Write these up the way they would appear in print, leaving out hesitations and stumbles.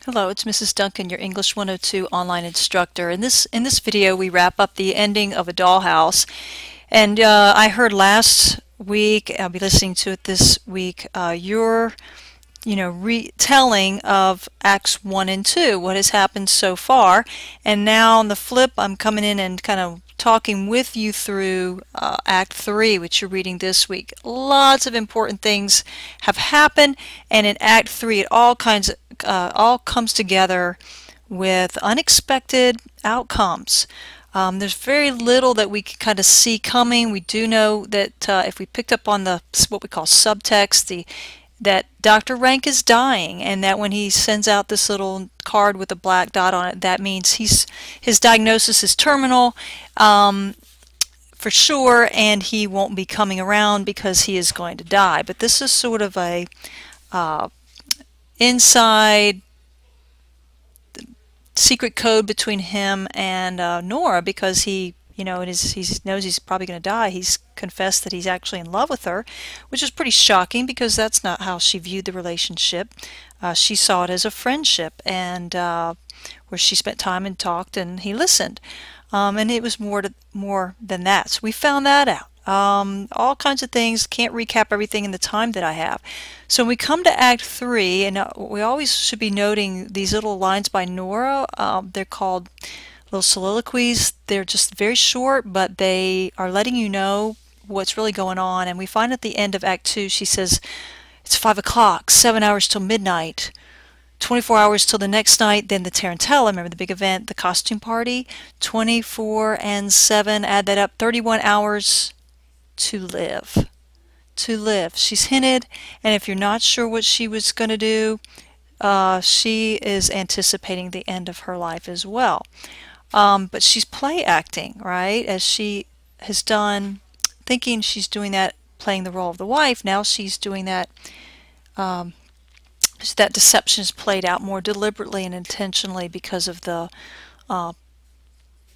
Hello, it's Mrs. Duncan, your English 102 online instructor. In this video, we wrap up the ending of A Dollhouse. And I heard last week, I'll be listening to it this week, your retelling of Acts 1 and 2, what has happened so far. And now on the flip, I'm coming in and kind of talking with you through Act 3, which you're reading this week. Lots of important things have happened, and in Act 3 it all comes together with unexpected outcomes. There's very little that we can kind of see coming. We do know that if we picked up on the what we call subtext, that Dr. Rank is dying, and that when he sends out this little card with a black dot on it, that means his diagnosis is terminal for sure, and he won't be coming around because he is going to die. But this is sort of a inside secret code between him and Nora, because he knows he's probably going to die. He's confessed that he's actually in love with her, which is pretty shocking because that's not how she viewed the relationship. She saw it as a friendship, and where she spent time and talked, and he listened. And it was more than that. So we found that out. All kinds of things. Can't recap everything in the time that I have. So when we come to Act 3, and we always should be noting these little lines by Nora. They're called little soliloquies. They're just very short, but they are letting you know what's really going on. And we find at the end of Act 2, she says, it's 5 o'clock, 7 hours till midnight, 24 hours till the next night, then the Tarantella, remember the big event, the costume party, 24 and 7, add that up, 31 hours to live. To live. She's hinted, and if you're not sure what she was going to do, she is anticipating the end of her life as well. But she's play acting, right? As she has done, thinking she's doing that, playing the role of the wife. Now she's doing that. That deception is played out more deliberately and intentionally because of the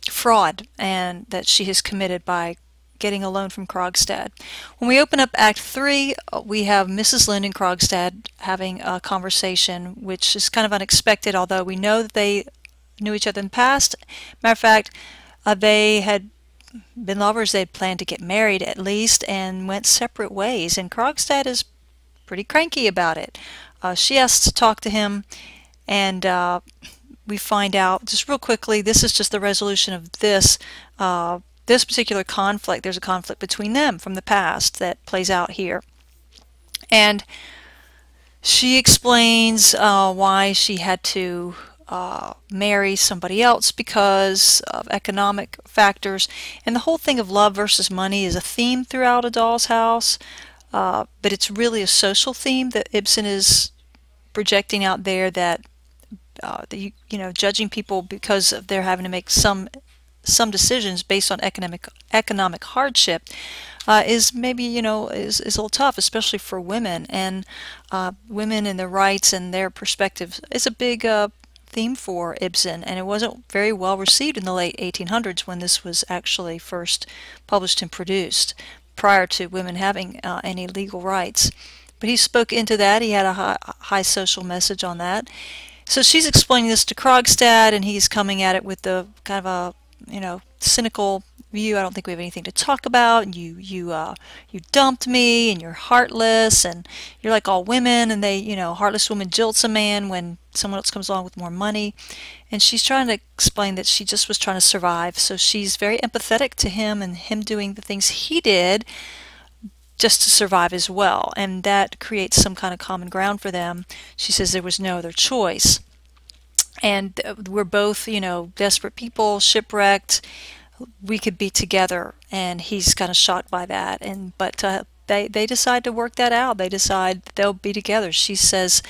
fraud and that she has committed by getting a loan from Krogstad. When we open up Act 3, we have Mrs. Lind and Krogstad having a conversation, which is kind of unexpected, although we know that they knew each other in the past. Matter of fact, they had been lovers. They had planned to get married at least, and went separate ways, and Krogstad is pretty cranky about it. She asks to talk to him, and we find out just real quickly, this is just the resolution of this particular conflict. There's a conflict between them from the past that plays out here, and she explains why she had to marry somebody else because of economic factors. And the whole thing of love versus money is a theme throughout A Doll's House, but it's really a social theme that Ibsen is projecting out there, that judging people because of they're having to make some decisions based on economic hardship is maybe is a little tough, especially for women, and women and their rights and their perspectives is a big theme for Ibsen, and it wasn't very well received in the late 1800s when this was actually first published and produced, prior to women having any legal rights. But he spoke into that. He had a high social message on that. So she's explaining this to Krogstad, and he's coming at it with the kind of a cynical view. I don't think we have anything to talk about. You dumped me, and you're heartless, and you're like all women, and they, heartless woman jilts a man when someone else comes along with more money. And she's trying to explain that she just was trying to survive. So she's very empathetic to him and him doing the things he did just to survive as well, and that creates some kind of common ground for them. She says there was no other choice, and we're both desperate people, shipwrecked. We could be together, and he's kind of shocked by that, but they decide to work that out. They decide they'll be together. She says,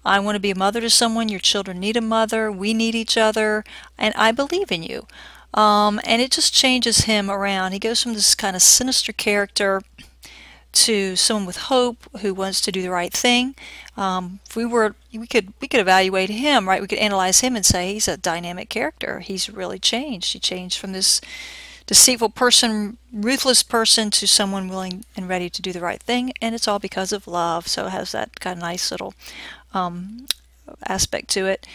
I want to be a mother to someone. Your children need a mother. We need each other, and I believe in you. And it just changes him around. He goes from this kind of sinister character to someone with hope who wants to do the right thing. If we could evaluate him, right? We could analyze him and say he's a dynamic character. He's really changed. He changed from this deceitful person, ruthless person, to someone willing and ready to do the right thing, and it's all because of love. So it has that kind of nice little aspect to it.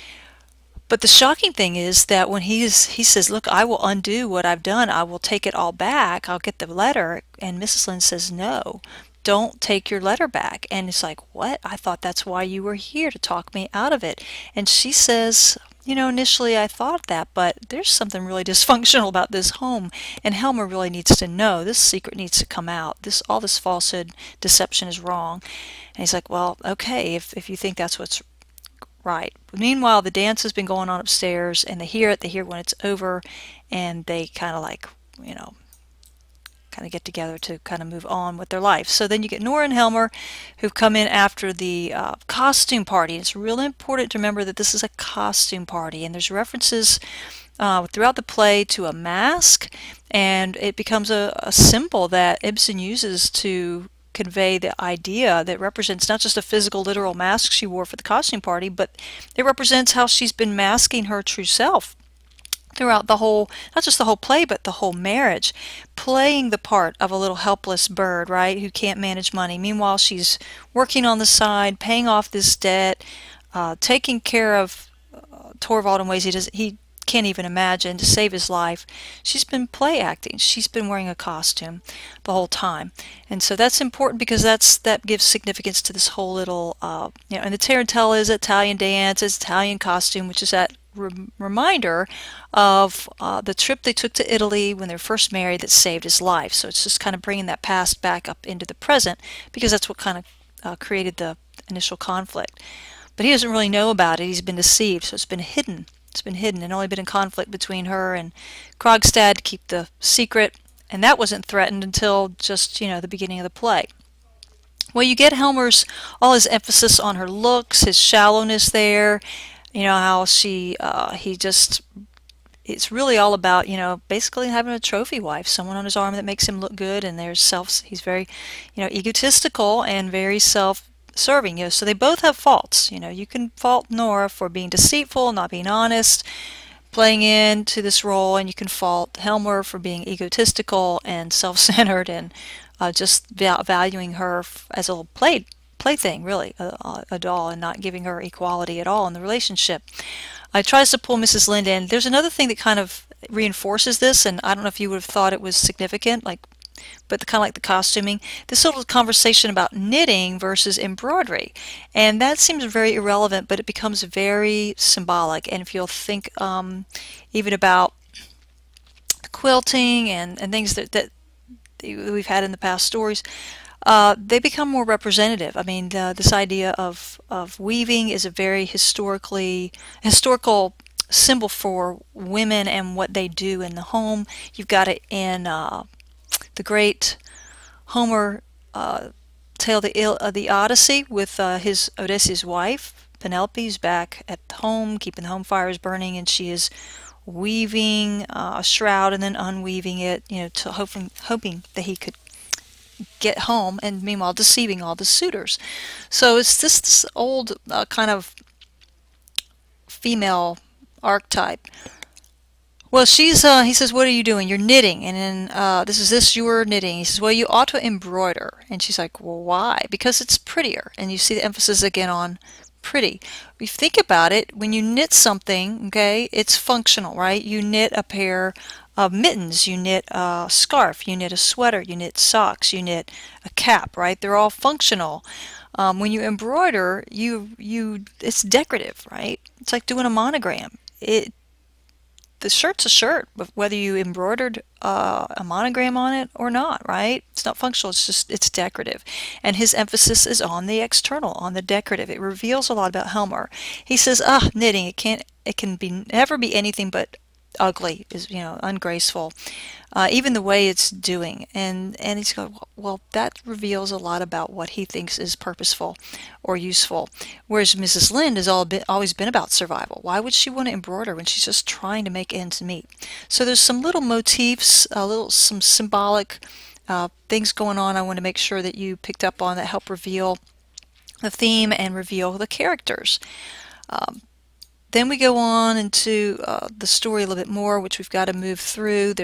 But the shocking thing is that when he says, "Look, I will undo what I've done. I will take it all back. I'll get the letter." And Mrs. Lynde says, "No, don't take your letter back." And it's like, "What? I thought that's why you were here, to talk me out of it." And she says, "Initially I thought that, but there's something really dysfunctional about this home, and Helmer really needs to know. This secret needs to come out. All this falsehood, deception is wrong." And he's like, "Well, okay, if you think that's what's right." But meanwhile, the dance has been going on upstairs, and they hear it. They hear when it's over, and they kind of like, kind of get together to kind of move on with their life. So then you get Nora and Helmer, who've come in after the costume party. It's really important to remember that this is a costume party, and there's references throughout the play to a mask, and it becomes a symbol that Ibsen uses to convey the idea that represents not just a physical, literal mask she wore for the costume party, but it represents how she's been masking her true self throughout the whole, not just the whole play, but the whole marriage, playing the part of a little helpless bird, right, who can't manage money. Meanwhile, she's working on the side, paying off this debt, taking care of Torvald in ways he can't even imagine, to save his life. She's been play acting. She's been wearing a costume the whole time. And so that's important, because that gives significance to this whole little, and the tarantella is Italian dance, it's Italian costume, which is that reminder of the trip they took to Italy when they were first married that saved his life. So it's just kind of bringing that past back up into the present, because that's what kind of created the initial conflict. But he doesn't really know about it. He's been deceived, so it's been hidden. It's been hidden and only been in conflict between her and Krogstad to keep the secret, and that wasn't threatened until just, the beginning of the play. Well, you get Helmer's, all his emphasis on her looks, his shallowness there, how it's really all about, basically having a trophy wife, someone on his arm that makes him look good, and he's very, egotistical and very self-serving, so they both have faults. You can fault Nora for being deceitful, not being honest, playing into this role, and you can fault Helmer for being egotistical and self-centered and just valuing her as a little plaything, really, a doll, and not giving her equality at all in the relationship. Tries to pull Mrs. Lynde in. There's another thing that kind of reinforces this, and I don't know if you would have thought it was significant, but kind of like the costuming, this little conversation about knitting versus embroidery. And that seems very irrelevant, but it becomes very symbolic. And if you'll think even about quilting and things that we've had in the past stories, they become more representative. I mean, this idea of weaving is a very historical symbol for women and what they do in the home. You've got it in the great Homer tale, the Odyssey, with his Odysseus' wife, Penelope, who's back at home, keeping the home fires burning, and she is weaving a shroud and then unweaving it, hoping that he could get home, and meanwhile deceiving all the suitors. So it's this old kind of female archetype. Well, he says, "What are you doing?" "You're knitting." And then, you were knitting. He says, "Well, you ought to embroider." And she's like, "Well, why?" "Because it's prettier." And you see the emphasis again on pretty. If you think about it, when you knit something, okay, it's functional, right? You knit a pair of mittens, you knit a scarf, you knit a sweater, you knit socks, you knit a cap, right? They're all functional. When you embroider, it's decorative, right? It's like doing a monogram. The shirt's a shirt, whether you embroidered a monogram on it or not, right? It's not functional, it's decorative. And his emphasis is on the external, on the decorative. It reveals a lot about Helmer. He says, knitting, it can never be anything but ugly, is ungraceful, even the way it's doing. And he's going, well, that reveals a lot about what he thinks is purposeful or useful. Whereas Mrs. Lynde has always been about survival. Why would she want to embroider when she's just trying to make ends meet? So there's some little motifs, some symbolic things going on I want to make sure that you picked up on that help reveal the theme and reveal the characters. Then we go on into the story a little bit more, which we've got to move through.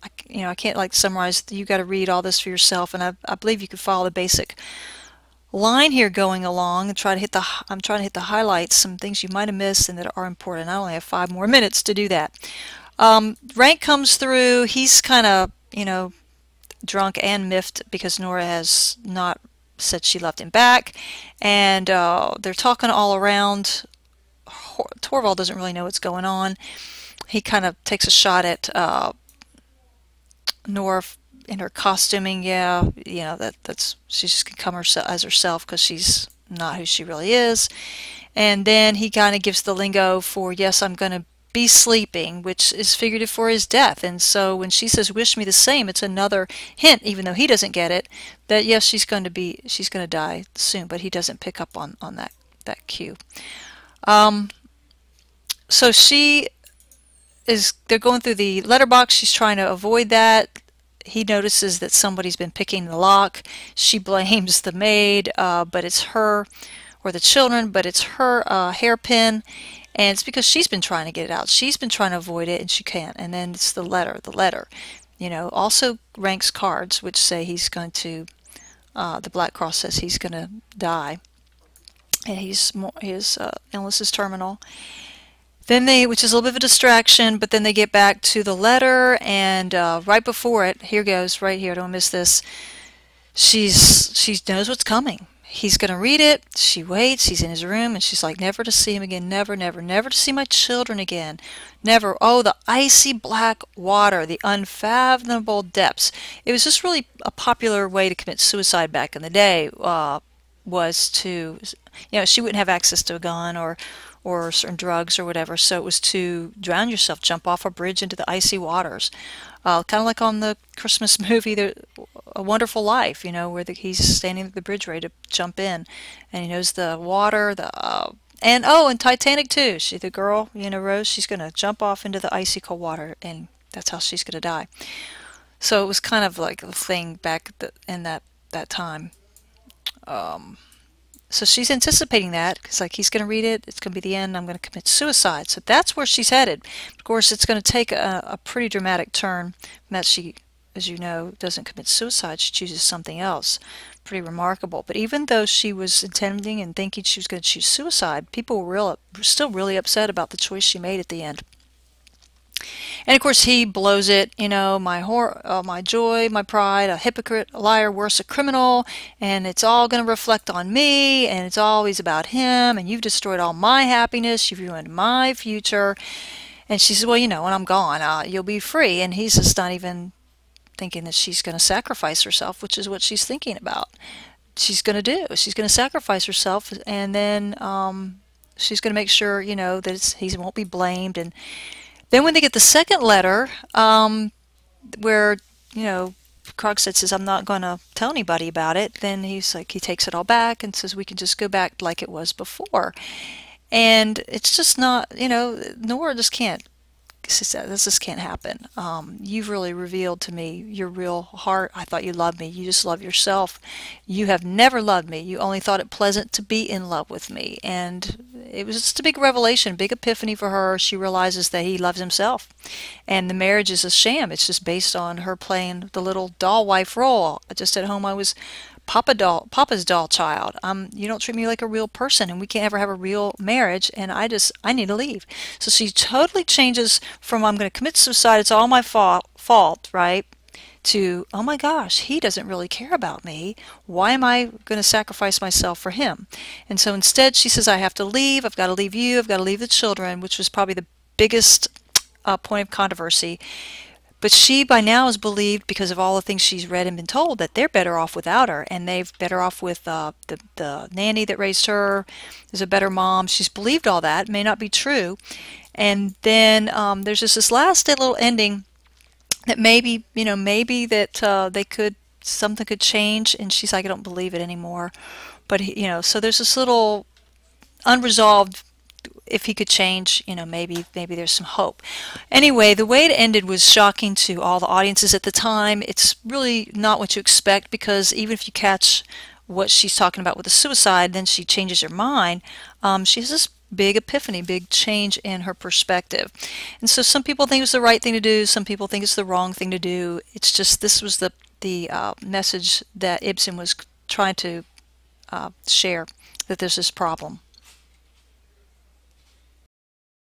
I can't summarize. You got to read all this for yourself, and I believe you can follow the basic line here going along and I'm trying to hit the highlights, some things you might have missed and that are important. I only have 5 more minutes to do that. Rank comes through. He's kind of, drunk and miffed because Nora has not said she loved him back, and they're talking all around. Torvald doesn't really know what's going on. He kind of takes a shot at Nora in her costuming. Yeah, that's she's just gonna come as herself because she's not who she really is. And then he kind of gives the lingo for, yes, I'm gonna be sleeping, which is figurative for his death. And so when she says wish me the same, it's another hint, even though he doesn't get it, that yes, she's going to die soon, but he doesn't pick up on that cue. So they're going through the letterbox. She's trying to avoid that. He notices that somebody's been picking the lock. She blames the maid, but it's her, or the children, but it's her hairpin, and it's because she's been trying to get it out. She's been trying to avoid it, and she can't. And then it's the letter. Also Rank's cards, which say he's going to, the Black Cross says he's going to die, and his illness is terminal. Then which is a little bit of a distraction, but then they get back to the letter, and right before it, here goes, right here, don't miss this, she knows what's coming. He's going to read it. She waits. He's in his room, and she's like, never to see him again, never, never, never to see my children again, never. Oh, the icy black water, the unfathomable depths. It was just really a popular way to commit suicide back in the day, was to, she wouldn't have access to a gun or certain drugs or whatever, so it was to drown yourself, jump off a bridge into the icy waters. Kind of like on the Christmas movie, A Wonderful Life, where he's standing at the bridge ready to jump in, and he knows the water, and Titanic too. The girl, Rose, she's going to jump off into the icy cold water, and that's how she's going to die. So it was kind of like a thing back in that time. So she's anticipating that, because he's going to read it, it's going to be the end, I'm going to commit suicide. So that's where she's headed. Of course, it's going to take a pretty dramatic turn, that she, as you know, doesn't commit suicide. She chooses something else. Pretty remarkable. But even though she was intending and thinking she was going to choose suicide, people were still really upset about the choice she made at the end. And of course he blows it, my joy, my pride, a hypocrite, a liar, worse, a criminal, and it's all going to reflect on me, and it's always about him, and you've destroyed all my happiness, you've ruined my future. And she says, well, when I'm gone, you'll be free. And he's just not even thinking that she's going to sacrifice herself, which is what she's thinking about. She's going to do. She's going to sacrifice herself, and then she's going to make sure, that he won't be blamed. And then when they get the second letter, where, Krogstad says, I'm not going to tell anybody about it, then he takes it all back and says, we can just go back like it was before. And it's just not, Nora just can't, this just can't happen. You've really revealed to me your real heart. I thought you loved me. You just love yourself. You have never loved me. You only thought it pleasant to be in love with me. And it was just a big revelation, big epiphany for her. She realizes that he loves himself. And the marriage is a sham. It's just based on her playing the little doll wife role. Just at home I was Papa's doll child. You don't treat me like a real person, and we can't ever have a real marriage, and I need to leave. So she totally changes from I'm going to commit suicide, it's all my fault, right? To, oh my gosh, he doesn't really care about me. Why am I going to sacrifice myself for him? And so instead she says, I have to leave, I've got to leave you, I've got to leave the children, which was probably the biggest point of controversy. But she by now has believed, because of all the things she's read and been told, that they're better off without her, and they're better off with the nanny that raised her, is a better mom. She's believed all that. It may not be true. And then there's just this last little ending that maybe, maybe that something could change, and she's like, I don't believe it anymore. But, so there's this little unresolved, if he could change, maybe there's some hope. Anyway, the way it ended was shocking to all the audiences at the time. It's really not what you expect, because even if you catch what she's talking about with the suicide, then she changes her mind. She has this big epiphany, big change in her perspective. And so some people think it's the right thing to do, some people think it's the wrong thing to do. It's just, this was the message that Ibsen was trying to share that there's this problem.